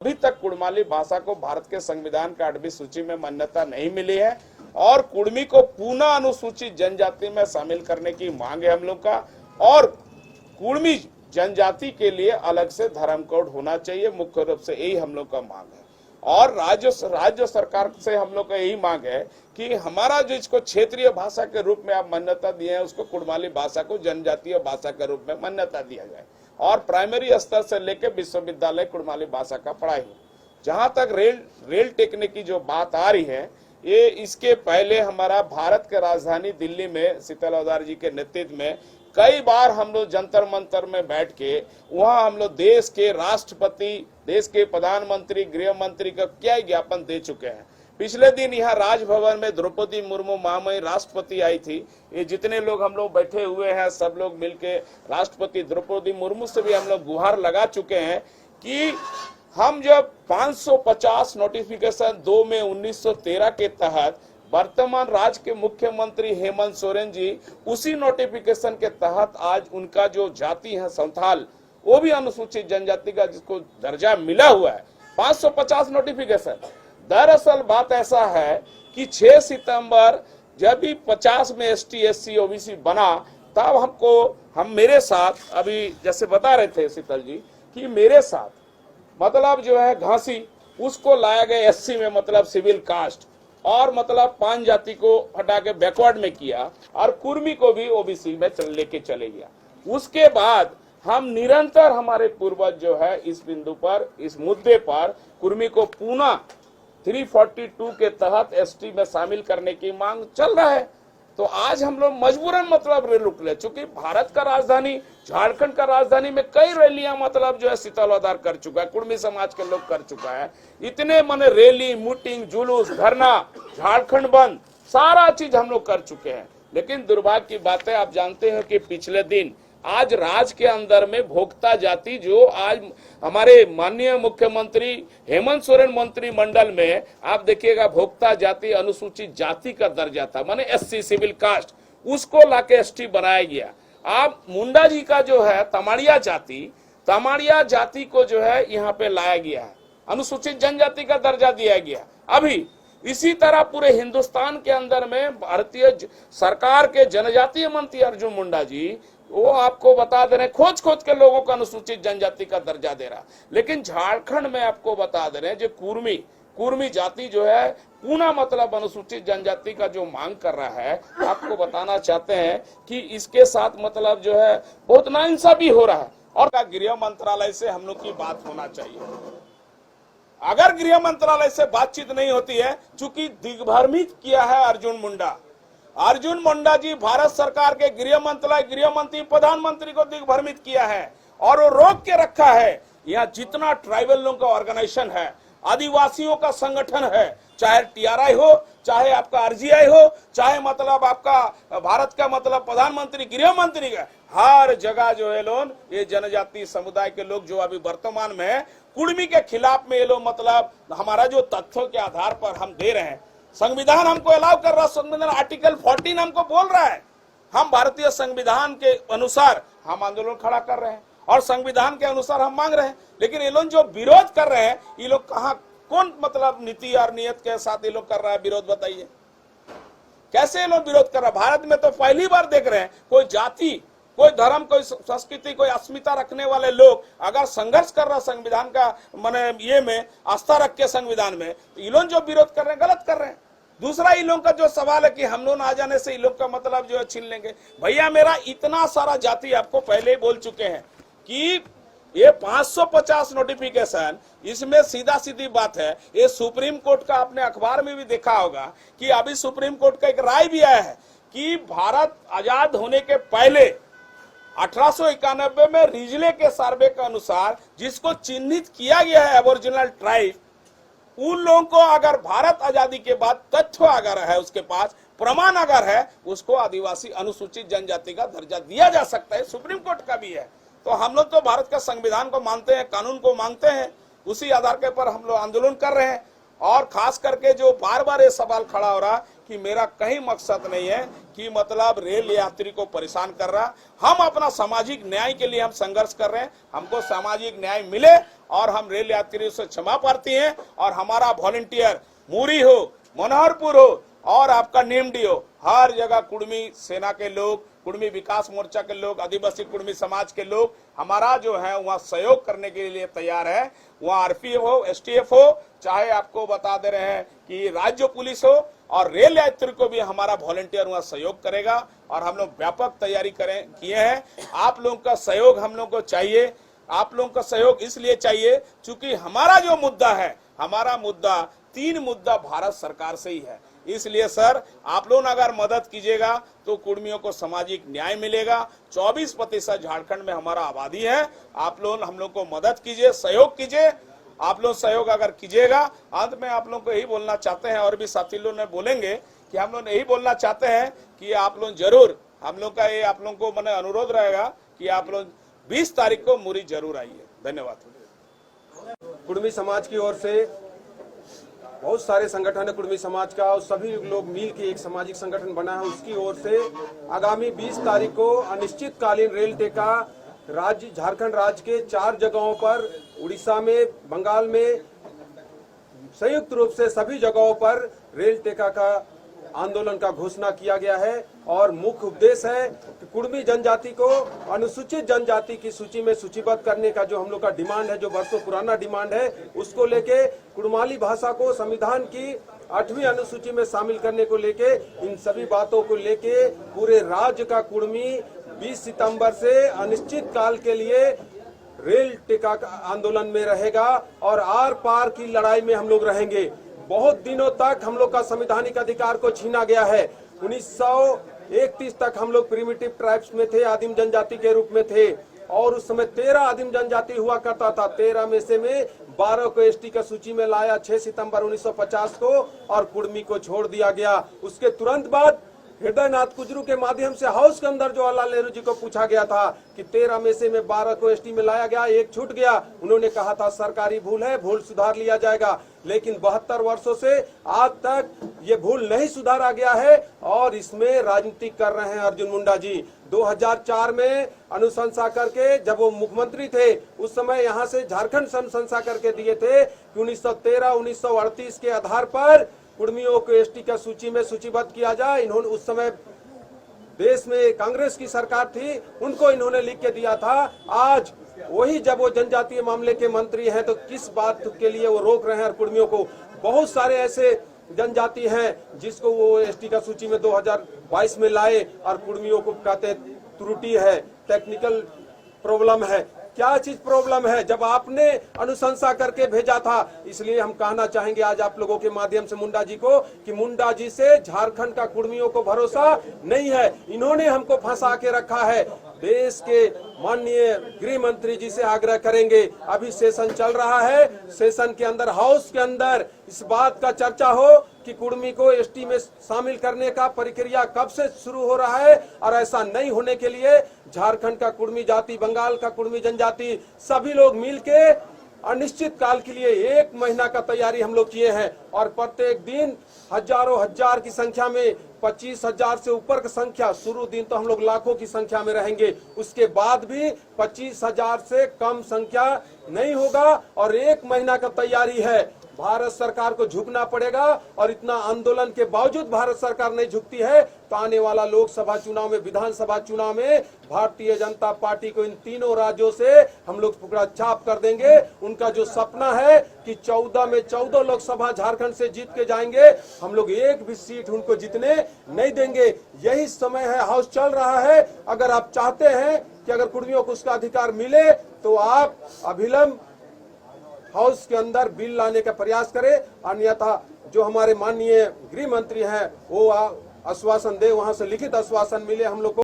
अभी तक कुड़माली भाषा को भारत के संविधान का 8वीं सूची में मान्यता नहीं मिली है और कुड़मी को पुनः अनुसूचित जनजाति में शामिल करने की मांग है हम लोग का। और कुड़मी जनजाति के लिए अलग से धर्म कोड होना चाहिए, मुख्य रूप से यही हम लोग का मांग है। और राज्य सरकार से हम लोग का यही मांग है कि हमारा जो इसको क्षेत्रीय भाषा के रूप में आप मान्यता दिए हैं, उसको कुड़माली भाषा को जनजातीय भाषा के रूप में मान्यता दिया जाए और प्राइमरी स्तर से लेकर विश्वविद्यालय कुड़माली भाषा का पढ़ाई हो। जहां तक रेल टेक्निक की जो बात आ रही है, ये इसके पहले हमारा भारत के राजधानी दिल्ली में शीतल ओदार जी के नेतृत्व में कई बार हम लोग जंतर मंतर में बैठ के वहां हम लोग देश के राष्ट्रपति, देश के प्रधानमंत्री, गृह मंत्री का क्या ज्ञापन दे चुके हैं। पिछले दिन यहाँ राजभवन में द्रौपदी मुर्मू महामहिम राष्ट्रपति आई थी। ये जितने लोग हम लोग बैठे हुए हैं सब लोग मिलके राष्ट्रपति द्रौपदी मुर्मू से भी हम लोग गुहार लगा चुके हैं कि हम जब 550 नोटिफिकेशन 2 में 1913 के तहत वर्तमान राज्य के मुख्यमंत्री हेमंत सोरेन जी उसी नोटिफिकेशन के तहत आज उनका जो जाति है संथाल, वो भी अनुसूचित जनजाति का जिसको दर्जा मिला हुआ है। 550 नोटिफिकेशन। दरअसल बात ऐसा है कि 6 सितंबर जब भी 50 में ST SC OBC बना तब हम मेरे साथ अभी जैसे बता रहे थे शीतल जी कि मेरे साथ मतलब जो है घासी उसको लाया गया SC में, मतलब सिविल कास्ट, और मतलब 5 जाति को हटा के बैकवर्ड में किया और कुर्मी को भी OBC में लेके चले गया। उसके बाद हम निरंतर हमारे पूर्वज जो है इस बिंदु पर, इस मुद्दे पर कुर्मी को पुनः 342 के तहत ST में शामिल करने की मांग चल रहा है। तो आज हम लोग मजबूरन मतलब रुक ले, चूंकि भारत का राजधानी, झारखंड का राजधानी में कई रैलियां मतलब जो है शीतल ओदार कर चुका है, कुर्मी समाज के लोग कर चुका है। इतने माने रैली, मीटिंग, जुलूस, धरना, झारखंड बंद, सारा चीज हम लोग कर चुके हैं। लेकिन दुर्भाग्य की बात है, आप जानते हैं कि पिछले दिन आज राज्य के अंदर में भोक्ता जाति, जो आज हमारे माननीय मुख्यमंत्री हेमंत सोरेन मंत्रिमंडल में आप देखिएगा भोक्ता जाति अनुसूचित जाति का दर्जा था, माने SC सिविल कास्ट, उसको लाके ST बनाया गया। आप मुंडा जी का जो है तमाड़िया जाति को जो है यहाँ पे लाया गया है, अनुसूचित जनजाति का दर्जा दिया गया। अभी इसी तरह पूरे हिंदुस्तान के अंदर में भारतीय सरकार के जनजातीय मंत्री अर्जुन मुंडा जी, वो आपको बता दे रहे हैं, खोज के लोगों को अनुसूचित जनजाति का दर्जा दे रहा। लेकिन झारखंड में आपको बता दे रहे हैं जो कुर्मी जाति जो है पुनः मतलब अनुसूचित जनजाति का जो मांग कर रहा है, आपको बताना चाहते हैं कि इसके साथ मतलब जो है बहुत नाइंसाफी हो रहा है। और गृह मंत्रालय से हम लोग की बात होना चाहिए। अगर गृह मंत्रालय से बातचीत नहीं होती है, चूंकि दिग्भ्रमित किया है अर्जुन मुंडा जी भारत सरकार के गृह मंत्री, प्रधानमंत्री को दिग्भ्रमित किया है और वो रोक के रखा है। यहाँ जितना ट्राइबल लोगों का ऑर्गेनाइजेशन है, आदिवासियों का संगठन है, चाहे TRI हो, चाहे आपका RGI हो, चाहे मतलब आपका भारत का मतलब प्रधानमंत्री, गृह मंत्री का, हर जगह जो है लोग ये जनजाति समुदाय के लोग जो अभी वर्तमान में है कुर्मी के खिलाफ में ये लोग मतलब हमारा जो तथ्यों के आधार पर हम दे रहे हैं, संविधान हमको अलाउ कर रहा है, संविधान आर्टिकल 14 हमको बोल रहा है, हम भारतीय संविधान के अनुसार हम आंदोलन खड़ा कर रहे हैं और संविधान के अनुसार हम मांग रहे हैं। लेकिन ये लोग जो विरोध कर रहे हैं, ये लोग कहाँ, कौन मतलब नीति और नियत के साथ ये लोग कर रहा है विरोध, बताइए कैसे ये लोग विरोध कर रहा है। भारत में तो पहली बार देख रहे हैं कोई जाति, कोई धर्म, कोई संस्कृति, कोई अस्मिता रखने वाले लोग अगर संघर्ष कर रहा संविधान का माने ये में आस्था रख के संविधान में, तो ये लोग जो विरोध कर रहे हैं गलत कर रहे हैं। दूसरा इन लोगों का जो सवाल है कि हम लोग आ जाने से इन लोग का मतलब जो है छीन लेंगे। भैया मेरा इतना सारा जाति आपको पहले ही बोल चुके हैं कि ये 550 नोटिफिकेशन, इसमें सीधा सीधी बात है, ये सुप्रीम कोर्ट का आपने अखबार में भी देखा होगा कि अभी सुप्रीम कोर्ट का एक राय भी आया है कि भारत आजाद होने के पहले 1891 में रिजले के सर्वे के अनुसार जिसको चिन्हित किया गया है एबोरिजिनल ट्राइब, उन लोगों को अगर भारत आजादी के बाद तथ्य अगर है, उसके पास प्रमाण अगर है, उसको आदिवासी अनुसूचित जनजाति का दर्जा दिया जा सकता है। सुप्रीम कोर्ट का भी है। तो हम लोग तो भारत का संविधान को मानते हैं, कानून को मानते हैं, उसी आधार के पर हम लोग आंदोलन कर रहे हैं। और खास करके जो बार बार ये सवाल खड़ा हो रहा कि मेरा कहीं मकसद नहीं है कि मतलब रेल यात्री को परेशान कर रहा। हम अपना सामाजिक न्याय के लिए हम संघर्ष कर रहे हैं, हमको सामाजिक न्याय मिले और हम रेल यात्रियों से क्षमा प्रार्थी हैं। और हमारा वॉलंटियर मुरी हो, मनोहरपुर हो और आपका नीमडी हो, हर जगह कुर्मी सेना के लोग, कुर्मी विकास मोर्चा के लोग, आदिवासी कुर्मी समाज के लोग हमारा जो है वहाँ सहयोग करने के लिए तैयार है। वहाँ आरपीएफ हो, एसटीएफ हो, चाहे आपको बता दे रहे हैं कि राज्य पुलिस हो, और रेल यात्री को भी हमारा वॉलंटियर वहाँ सहयोग करेगा। और हम लोग व्यापक तैयारी किए हैं। आप लोगों का सहयोग हम लोगों को चाहिए। आप लोगों का सहयोग इसलिए चाहिए क्योंकि हमारा जो मुद्दा है, हमारा मुद्दा 3 मुद्दा भारत सरकार से ही है। इसलिए सर आप लोग अगर मदद कीजिएगा तो कुर्मियों को सामाजिक न्याय मिलेगा। 24% झारखंड में हमारा आबादी है। आप लोग हम लोग को मदद कीजिए, सहयोग कीजिए। आप लोग सहयोग अगर कीजिएगा, अंत में आप लोग को यही बोलना चाहते हैं, और भी साथी लोग ने बोलेंगे कि हम लोग यही बोलना चाहते हैं कि आप लोग जरूर, हम लोग का ये आप लोग को मैंने अनुरोध रहेगा कि आप लोग 20 तारीख को मुरी जरूर आइए। धन्यवाद। कुर्मी समाज की ओर से बहुत सारे संगठन है कुर्मी समाज का, और सभी लोग मिल के एक सामाजिक संगठन बना है। उसकी ओर से आगामी 20 तारीख को अनिश्चितकालीन रेल टेका राज्य झारखंड राज्य के 4 जगहों पर, उड़ीसा में, बंगाल में, संयुक्त रूप से सभी जगहों पर रेल टेका का आंदोलन का घोषणा किया गया है। और मुख्य उद्देश्य है कि कुर्मी जनजाति को अनुसूचित जनजाति की सूची में सूचीबद्ध करने का जो हम लोग का डिमांड है, जो वर्षों पुराना डिमांड है, उसको लेके कुड़माली भाषा को संविधान की 8वीं अनुसूची में शामिल करने को लेके, इन सभी बातों को लेके पूरे राज्य का कुर्मी 20 सितंबर से अनिश्चित काल के लिए रेल टेका आंदोलन में रहेगा और आर पार की लड़ाई में हम लोग रहेंगे। बहुत दिनों तक हम लोग का संवैधानिक अधिकार को छीना गया है। 1931 तक हम लोग प्रिमिटिव ट्राइब्स में थे, आदिम जनजाति के रूप में थे, और उस समय 13 आदिम जनजाति हुआ करता था। 13 में से 12 को एसटी का सूची में लाया 6 सितंबर 1950 को, और कुर्मी को छोड़ दिया गया। उसके तुरंत बाद हृदयनाथ कुजरू के माध्यम से हाउस के अंदर जवाहरलाल नेहरू जी को पूछा गया था कि 13 में से 12 को एसटी में लाया गया, एक छूट गया। उन्होंने कहा था सरकारी भूल है, भूल सुधार लिया जाएगा। लेकिन 72 वर्षों से आज तक ये भूल नहीं सुधारा गया है, और इसमें राजनीति कर रहे हैं अर्जुन मुंडा जी। 2004 में अनुशंसा करके, जब वो मुख्यमंत्री थे, उस समय यहाँ से झारखंड से अनुशंसा करके दिए थे कि 1913-1938 के आधार पर कुर्मियों को एसटी का सूची में सूचीबद्ध किया जाए। इन्होंने उस समय देश में कांग्रेस की सरकार थी, उनको इन्होंने लिख के दिया था। आज वही जब वो जनजातीय मामले के मंत्री हैं तो किस बात के लिए वो रोक रहे हैं और कुर्मियों को? बहुत सारे ऐसे जनजाति हैं जिसको वो एसटी का सूची में 2022 में लाए, और कुर्मियों को कहते त्रुटि है, टेक्निकल प्रॉब्लम है। क्या चीज प्रॉब्लम है? जब आपने अनुशंसा करके भेजा था। इसलिए हम कहना चाहेंगे आज आप लोगों के माध्यम से मुंडा जी को कि मुंडा जी से झारखंड का कुर्मियों को भरोसा नहीं है। इन्होंने हमको फंसा के रखा है। देश के माननीय गृह मंत्री जी से आग्रह करेंगे, अभी सेशन चल रहा है, सेशन के अंदर, हाउस के अंदर इस बात का चर्चा हो कि कुर्मी को एसटी में शामिल करने का प्रक्रिया कब से शुरू हो रहा है। और ऐसा नहीं होने के लिए झारखंड का कुर्मी जाति, बंगाल का कुर्मी जनजाति, सभी लोग मिलके अनिश्चित काल के लिए 1 महीना का तैयारी हम लोग किए हैं। और प्रत्येक दिन हजारों हजार की संख्या में, 25,000 से ऊपर की संख्या, शुरू दिन तो हम लोग लाखों की संख्या में रहेंगे, उसके बाद भी 25,000 से कम संख्या नहीं होगा। और 1 महीना का तैयारी है। भारत सरकार को झुकना पड़ेगा, और इतना आंदोलन के बावजूद भारत सरकार नहीं झुकती है तो आने वाला लोकसभा चुनाव में, विधानसभा चुनाव में भारतीय जनता पार्टी को इन तीनों राज्यों से हम लोग टुकड़ा छाप कर देंगे। उनका जो सपना है कि 14 में 14 लोकसभा झारखंड से जीत के जाएंगे, हम लोग एक भी सीट उनको जीतने नहीं देंगे। यही समय है, हाउस चल रहा है। अगर आप चाहते हैं कि अगर कुर्मियों को उसका अधिकार मिले तो आप अभिलंब हाउस के अंदर बिल लाने का प्रयास करें, अन्यथा जो हमारे माननीय गृह मंत्री हैं वो आश्वासन दे, वहां से लिखित आश्वासन मिले हम लोग को।